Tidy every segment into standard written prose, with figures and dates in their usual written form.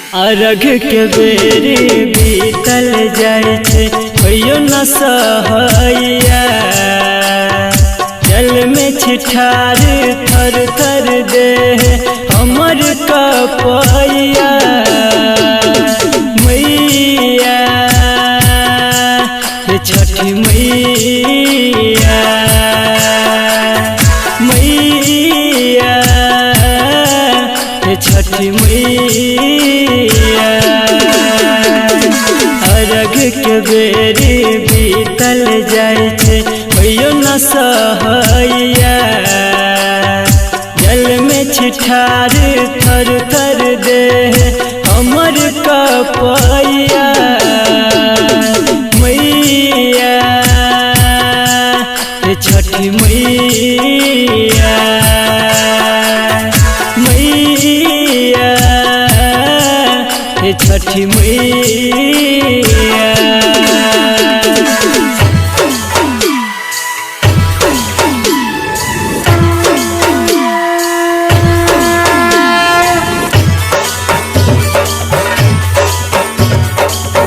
अर्घ के बेरी बीतल जाय छे होइयो न सहैया। जल में छिठार थर थर दे हमर कपैया। मैया छठी मैया, मैया छठी मैया। अर्घ के बेरी बीतल जाय छे होइयो न सहैया। जल में छिठार थर थर दे हमर कपैया। मैया छठी मैया, मैया छठी मैया।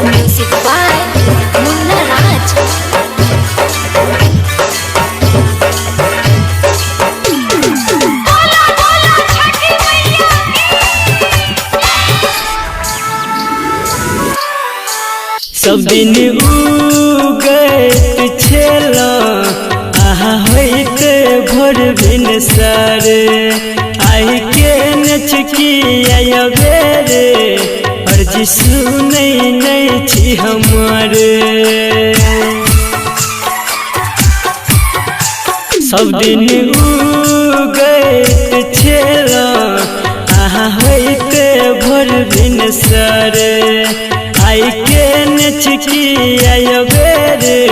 Music by Munna Raj. बोला बोला छठी मैया सब दिन उगैत छेलो आहा होइत भोर भिनसर। आइ के नचकिया बेरे अर्जी सुनै नै छी हमर। सब दिन उगैत छेलो आहा होइत भोर भिनसर। आइ के नचकिया बेरे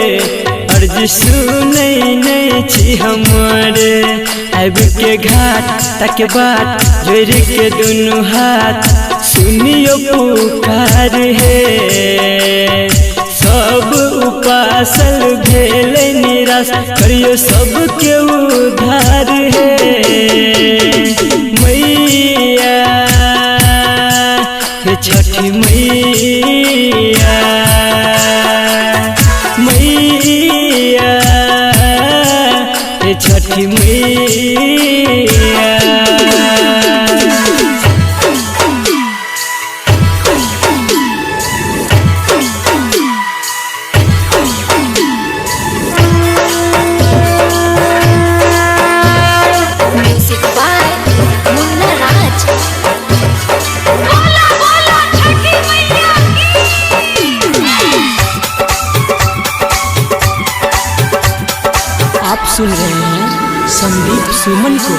अर्जी सुनै नै छी हमर। आब के घाट तक बाट जोड़ के दुनू हाथ सुनियो पुकार हे। सब उपासल भेल निराश करियो सबके उधार हे। मैया छठी मैया, मैया छठी मैया। Music by Munna Raj. बोला बोला छठी मैया आप सुन रहे हैं संदीप सुमन को।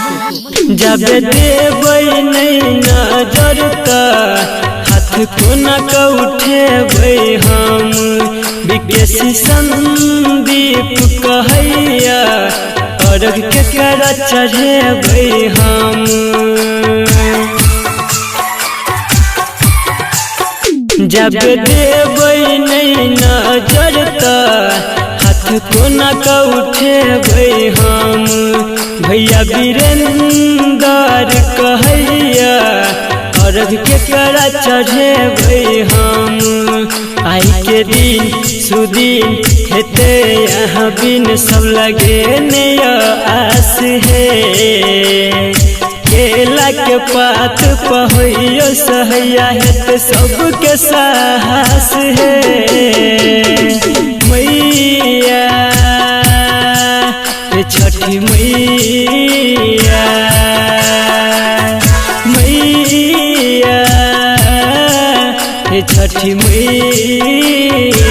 जब देबै नहीं नजर त हाथ कोना का उठेबै हम। विकेश संदीप कहैया अर्घ के कर चढ़ेबै हम। जब देबै नहीं नजर त हाथ कोना का उठेबै हम। भैया वीरेंद्र कहैया अर्घ के कर चढ़ेबै हम। आई के दिन सुदिन हेते यहाँ बिन सब लगे नया आस है। केला के पात पहोइयो सहैया हेते सबके साहस है। मैया छठी मैया, मैया छठी मैया।